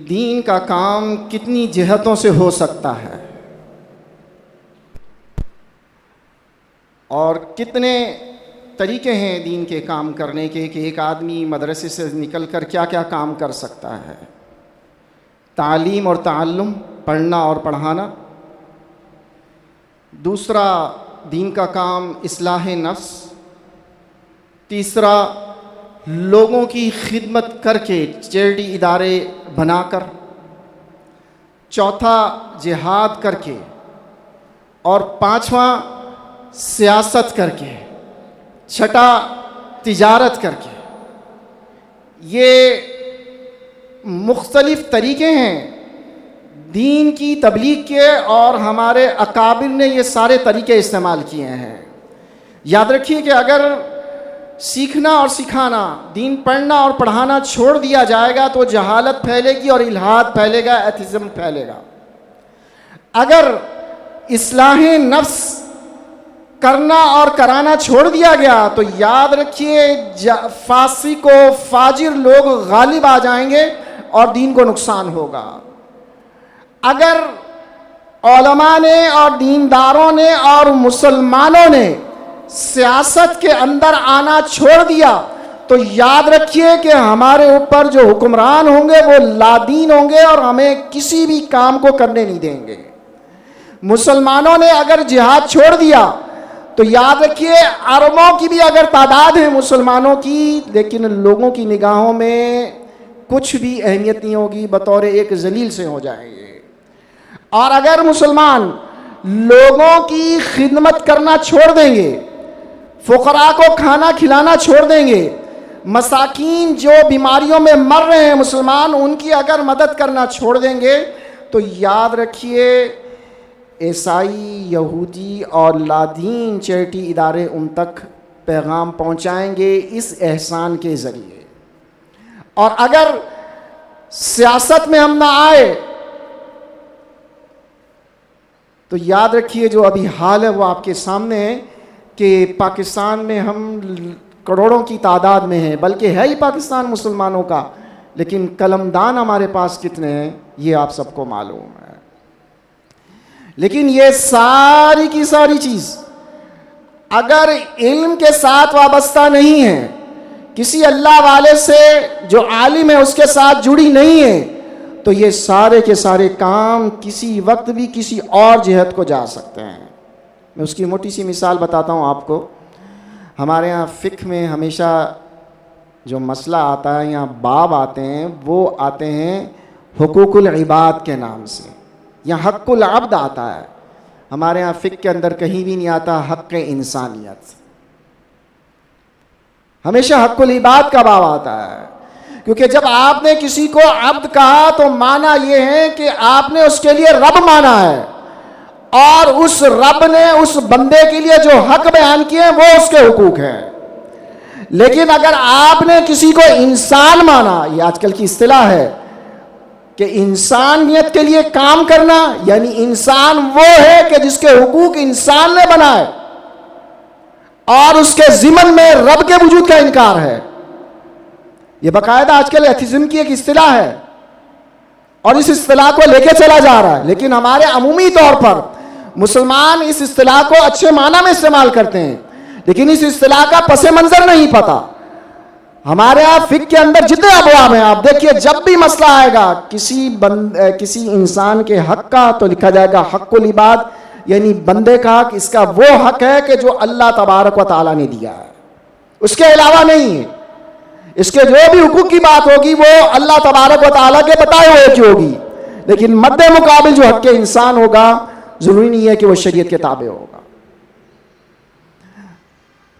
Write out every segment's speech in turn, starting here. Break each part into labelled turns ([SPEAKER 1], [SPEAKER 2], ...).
[SPEAKER 1] دین کا کام کتنی جہتوں سے ہو سکتا ہے اور کتنے طریقے ہیں دین کے کام کرنے کے کہ ایک آدمی مدرسے سے نکل کر کیا کیا کام کر سکتا ہے۔ تعلیم اور تعلم، پڑھنا اور پڑھانا۔ دوسرا، دین کا کام اصلاح نفس۔ تیسرا، لوگوں کی خدمت کر کے چیریٹی ادارے بنا کر۔ چوتھا، جہاد کر کے۔ اور پانچواں، سیاست کر کے۔ چھٹا، تجارت کر کے۔ یہ مختلف طریقے ہیں دین کی تبلیغ کے، اور ہمارے اکابر نے یہ سارے طریقے استعمال کیے ہیں۔ یاد رکھیے کہ اگر سیکھنا اور سکھانا، دین پڑھنا اور پڑھانا چھوڑ دیا جائے گا تو جہالت پھیلے گی اور الحاد پھیلے گا، ایتھزم پھیلے گا۔ اگر اصلاح نفس کرنا اور کرانا چھوڑ دیا گیا تو یاد رکھیے فاسق و فاجر لوگ غالب آ جائیں گے اور دین کو نقصان ہوگا۔ اگر علماء نے اور دینداروں نے اور مسلمانوں نے سیاست کے اندر آنا چھوڑ دیا تو یاد رکھیے کہ ہمارے اوپر جو حکمران ہوں گے وہ لادین ہوں گے اور ہمیں کسی بھی کام کو کرنے نہیں دیں گے۔ مسلمانوں نے اگر جہاد چھوڑ دیا تو یاد رکھیے اربوں کی بھی اگر تعداد ہے مسلمانوں کی، لیکن لوگوں کی نگاہوں میں کچھ بھی اہمیت نہیں ہوگی، بطور ایک ذلیل سے ہو جائیں گے۔ اور اگر مسلمان لوگوں کی خدمت کرنا چھوڑ دیں گے، فقراء کو کھانا کھلانا چھوڑ دیں گے، مساکین جو بیماریوں میں مر رہے ہیں مسلمان، ان کی اگر مدد کرنا چھوڑ دیں گے تو یاد رکھیے عیسائی، یہودی اور لادین چیریٹی ادارے ان تک پیغام پہنچائیں گے اس احسان کے ذریعے۔ اور اگر سیاست میں ہم نہ آئے تو یاد رکھیے جو ابھی حال ہے وہ آپ کے سامنے ہے کہ پاکستان میں ہم کروڑوں کی تعداد میں ہیں، بلکہ ہے ہی پاکستان مسلمانوں کا، لیکن قلمدان ہمارے پاس کتنے ہیں یہ آپ سب کو معلوم ہے۔ لیکن یہ ساری کی ساری چیز اگر علم کے ساتھ وابستہ نہیں ہے، کسی اللہ والے سے جو عالم ہے اس کے ساتھ جڑی نہیں ہے، تو یہ سارے کے سارے کام کسی وقت بھی کسی اور جہت کو جا سکتے ہیں۔ میں اس کی موٹی سی مثال بتاتا ہوں آپ کو۔ ہمارے ہاں فقہ میں ہمیشہ جو مسئلہ آتا ہے، یہاں باب آتے ہیں، وہ آتے ہیں حقوق العباد کے نام سے، یا حق العبد آتا ہے۔ ہمارے ہاں فقہ کے اندر کہیں بھی نہیں آتا حق انسانیت، ہمیشہ حق العباد کا باب آتا ہے، کیونکہ جب آپ نے کسی کو عبد کہا تو معنی یہ ہے کہ آپ نے اس کے لیے رب مانا ہے، اور اس رب نے اس بندے کے لیے جو حق بیان کیے وہ اس کے حقوق ہیں۔ لیکن اگر آپ نے کسی کو انسان مانا، یہ آج کل کی اصطلاح ہے کہ انسانیت کے لیے کام کرنا، یعنی انسان وہ ہے کہ جس کے حقوق انسان نے بنائے اور اس کے ضمن میں رب کے وجود کا انکار ہے۔ یہ باقاعدہ آج کل ایتھزم کی ایک اصطلاح ہے اور اس اصطلاح کو لے کے چلا جا رہا ہے، لیکن ہمارے عمومی طور پر مسلمان اس اصطلاح کو اچھے معنی میں استعمال کرتے ہیں، لیکن اس اصطلاح کا پس منظر نہیں پتا۔ ہمارے یہاں فقہ کے اندر جتنے ابواب ہیں آپ دیکھیے، جب بھی مسئلہ آئے گا کسی انسان کے حق کا تو لکھا جائے گا حق العباد، یعنی بندے کا حق، اس کا وہ حق ہے کہ جو اللہ تبارک و تعالیٰ نے دیا ہے، اس کے علاوہ نہیں ہے۔ اس کے جو بھی حقوق کی بات ہوگی وہ اللہ تبارک و تعالیٰ کے بتائے ہوئے کی ہوگی، لیکن مد مقابل جو حق انسان ہوگا ضروری نہیں ہے کہ وہ شریعت کے تابع ہوگا۔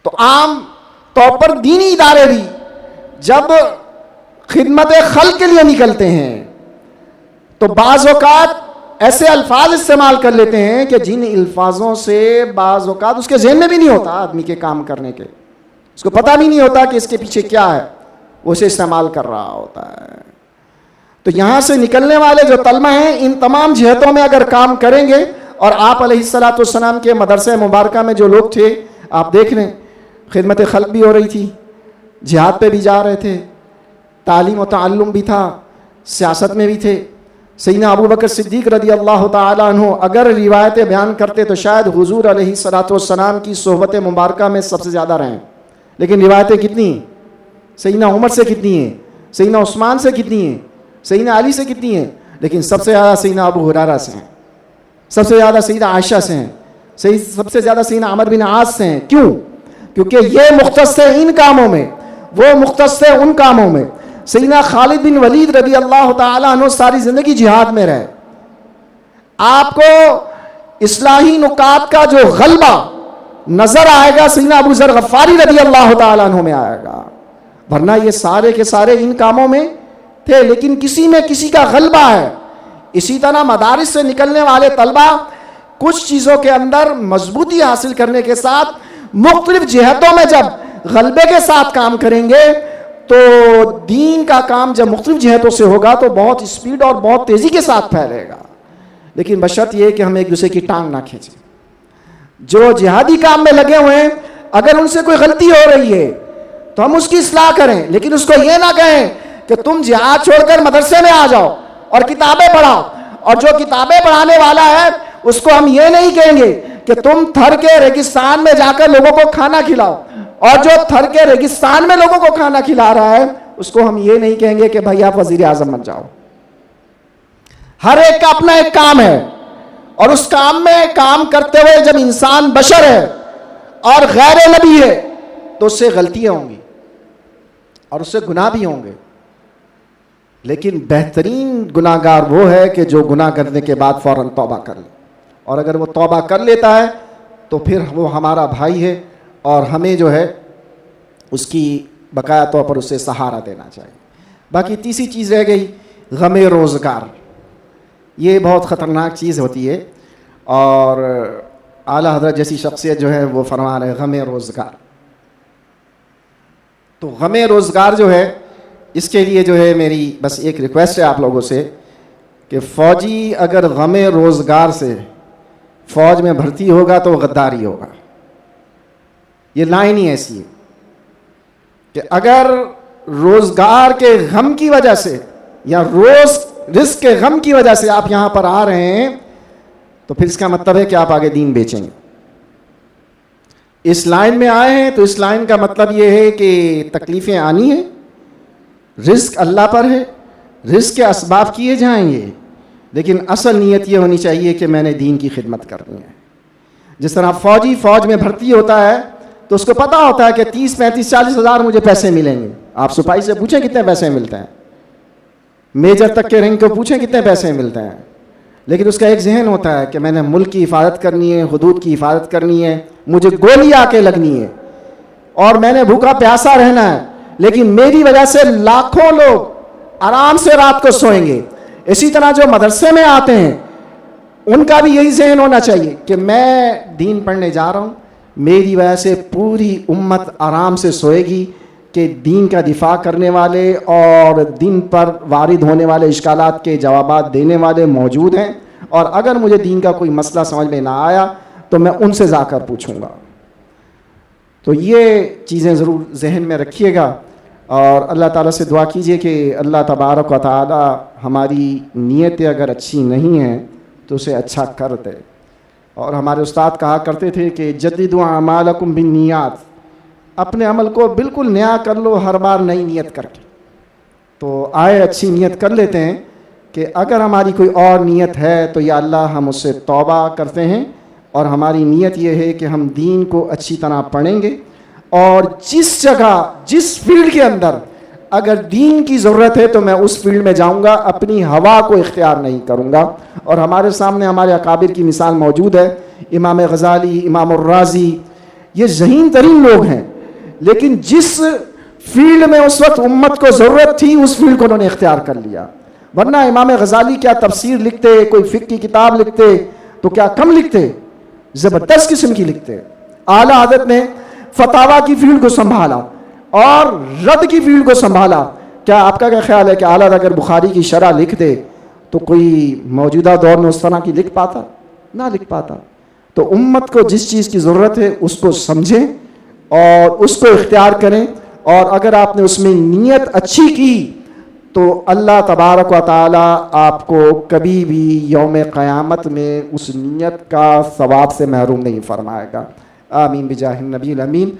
[SPEAKER 1] تو عام طور پر دینی ادارے بھی جب خدمت خلق کے لیے نکلتے ہیں تو بعض اوقات ایسے الفاظ استعمال کر لیتے ہیں کہ جن الفاظوں سے بعض اوقات اس کے ذہن میں بھی نہیں ہوتا آدمی کے کام کرنے کے، اس کو پتہ بھی نہیں ہوتا کہ اس کے پیچھے کیا ہے، وہ اسے استعمال کر رہا ہوتا ہے۔ تو یہاں سے نکلنے والے جو طلبہ ہیں ان تمام جہتوں میں اگر کام کریں گے، اور آپ علیہ الصلوۃ والسلام کے مدرسہ مبارکہ میں جو لوگ تھے آپ دیکھ لیں، خدمت خلق بھی ہو رہی تھی، جہاد پہ بھی جا رہے تھے، تعلیم و تعلم بھی تھا، سیاست میں بھی تھے. سیدنا ابو بکر صدیق رضی اللہ تعالیٰ عنہ اگر روایتیں بیان کرتے تو شاید حضور علیہ الصلوۃ والسلام کی صحبت مبارکہ میں سب سے زیادہ رہیں. لیکن روایتیں کتنی ہیں؟ سیدنا عمر سے کتنی ہیں؟ سیدنا عثمان سے کتنی ہیں؟ سیدنا علی سے کتنی ہیں؟ لیکن سب سے زیادہ سیدنا ابو ہریرہ سے ہیں, سب سے زیادہ سیدہ عائشہ سے ہیں, سب سے زیادہ سیدنا عمرو بن عاص سے ہیں. کیوں؟ کیونکہ یہ مختص ہے ان کاموں میں, وہ مختص ہے ان کاموں میں. سیدنا خالد بن ولید رضی اللہ تعالیٰ عنہ ساری زندگی جہاد میں رہے. آپ کو اصلاحی نکات کا جو غلبہ نظر آئے گا سیدنا ابو ذر غفاری رضی اللہ تعالیٰ عنہ میں آئے گا, ورنہ یہ سارے کے سارے ان کاموں میں تھے, لیکن کسی میں کسی کا غلبہ ہے. اسی طرح مدارس سے نکلنے والے طلبہ کچھ چیزوں کے اندر مضبوطی حاصل کرنے کے ساتھ مختلف جہتوں میں جب غلبے کے ساتھ کام کریں گے تو دین کا کام جب مختلف جہتوں سے ہوگا تو بہت اسپیڈ اور بہت تیزی کے ساتھ پھیلے گا. لیکن بشرط یہ کہ ہم ایک دوسرے کی ٹانگ نہ کھینچیں. جو جہادی کام میں لگے ہوئے ہیں اگر ان سے کوئی غلطی ہو رہی ہے تو ہم اس کی اصلاح کریں, لیکن اس کو یہ نہ کہیں کہ تم جہاد چھوڑ کر مدرسے میں آ جاؤ اور کتابیں پڑھاؤ, اور جو کتابیں پڑھانے والا ہے اس کو ہم یہ نہیں کہیں گے کہ تم تھر کے ریگستان میں جا کر لوگوں کو کھانا کھلاؤ, اور جو تھر کے ریگستان میں لوگوں کو کھانا کھلا رہا ہے اس کو ہم یہ نہیں کہیں گے کہ بھائی آپ وزیر اعظم بن جاؤ. ہر ایک کا اپنا ایک کام ہے, اور اس کام میں کام کرتے ہوئے جب انسان بشر ہے اور غیر نبی ہے تو اس سے غلطیاں ہوں گی اور اس سے گناہ بھی ہوں گے. لیکن بہترین گناہ گار وہ ہے کہ جو گناہ کرنے کے بعد فوراً توبہ کر لے, اور اگر وہ توبہ کر لیتا ہے تو پھر وہ ہمارا بھائی ہے اور ہمیں جو ہے اس کی بقایا طور پر اسے سہارا دینا چاہیے. باقی تیسری چیز رہ گئی غم روزگار. یہ بہت خطرناک چیز ہوتی ہے, اور اعلیٰ حضرت جیسی شخصیت جو ہے وہ فرما رہے غم روزگار. تو غم روزگار جو ہے اس کے لیے جو ہے میری بس ایک ریکویسٹ ہے آپ لوگوں سے کہ فوجی اگر غم روزگار سے فوج میں بھرتی ہوگا تو غداری ہوگا. یہ لائن ہی ایسی ہے کہ اگر روزگار کے غم کی وجہ سے یا رزق کے غم کی وجہ سے آپ یہاں پر آ رہے ہیں تو پھر اس کا مطلب ہے کہ آپ آگے دین بیچیں گے. اس لائن میں آئے ہیں تو اس لائن کا مطلب یہ ہے کہ تکلیفیں آنی ہیں, رزق اللہ پر ہے, رزق کے اسباب کیے جائیں گے, لیکن اصل نیت یہ ہونی چاہیے کہ میں نے دین کی خدمت کرنی ہے. جس طرح فوجی فوج میں بھرتی ہوتا ہے تو اس کو پتا ہوتا ہے کہ 30, 35, 40 ہزار مجھے پیسے ملیں گے. آپ سپاہی سے پوچھیں کتنے پیسے ملتے ہیں, میجر تک کے رینک کو پوچھیں کتنے پیسے ملتے ہیں, لیکن اس کا ایک ذہن ہوتا ہے کہ میں نے ملک کی حفاظت کرنی ہے, حدود کی حفاظت کرنی ہے, مجھے گولی آ کے لگنی ہے, اور میں نے بھوکا پیاسا رہنا ہے, لیکن میری وجہ سے لاکھوں لوگ آرام سے رات کو سوئیں گے. اسی طرح جو مدرسے میں آتے ہیں ان کا بھی یہی ذہن ہونا چاہیے کہ میں دین پڑھنے جا رہا ہوں, میری وجہ سے پوری امت آرام سے سوئے گی کہ دین کا دفاع کرنے والے اور دین پر وارد ہونے والے اشکالات کے جوابات دینے والے موجود ہیں, اور اگر مجھے دین کا کوئی مسئلہ سمجھ میں نہ آیا تو میں ان سے جا کر پوچھوں گا. تو یہ چیزیں ضرور ذہن میں رکھیے گا, اور اللہ تعالیٰ سے دعا کیجئے کہ اللہ تبارک و تعالیٰ ہماری نیتیں اگر اچھی نہیں ہیں تو اسے اچھا کر دے. اور ہمارے استاد کہا کرتے تھے کہ جددوا اعمالکم بالنیات, اپنے عمل کو بالکل نیا کر لو ہر بار نئی نیت کر کے. تو آئے اچھی نیت کر لیتے ہیں کہ اگر ہماری کوئی اور نیت ہے تو یا اللہ ہم اس سے توبہ کرتے ہیں, اور ہماری نیت یہ ہے کہ ہم دین کو اچھی طرح پڑھیں گے, اور جس جگہ جس فیلڈ کے اندر اگر دین کی ضرورت ہے تو میں اس فیلڈ میں جاؤں گا, اپنی ہوا کو اختیار نہیں کروں گا. اور ہمارے سامنے ہمارے اکابر کی مثال موجود ہے, امام غزالی, امام الرازی, یہ ذہین ترین لوگ ہیں, لیکن جس فیلڈ میں اس وقت امت کو ضرورت تھی اس فیلڈ کو انہوں نے اختیار کر لیا. ورنہ امام غزالی کیا تفسیر لکھتے, کوئی فقہ کی کتاب لکھتے تو کیا کم لکھتے, زبردست قسم کی لکھتے. اعلیٰ حضرت نے فتاوا کی فیلڈ کو سنبھالا اور رد کی فیلڈ کو سنبھالا. کیا آپ کا کیا خیال ہے کہ اعلیٰ اگر بخاری کی شرح لکھ دے تو کوئی موجودہ دور میں اس طرح کی لکھ پاتا؟ نہ لکھ پاتا. تو امت کو جس چیز کی ضرورت ہے اس کو سمجھیں اور اس کو اختیار کریں, اور اگر آپ نے اس میں نیت اچھی کی تو اللہ تبارک و تعالی آپ کو کبھی بھی یوم قیامت میں اس نیت کا ثواب سے محروم نہیں فرمائے گا. آمین بجاہ النبی الامین.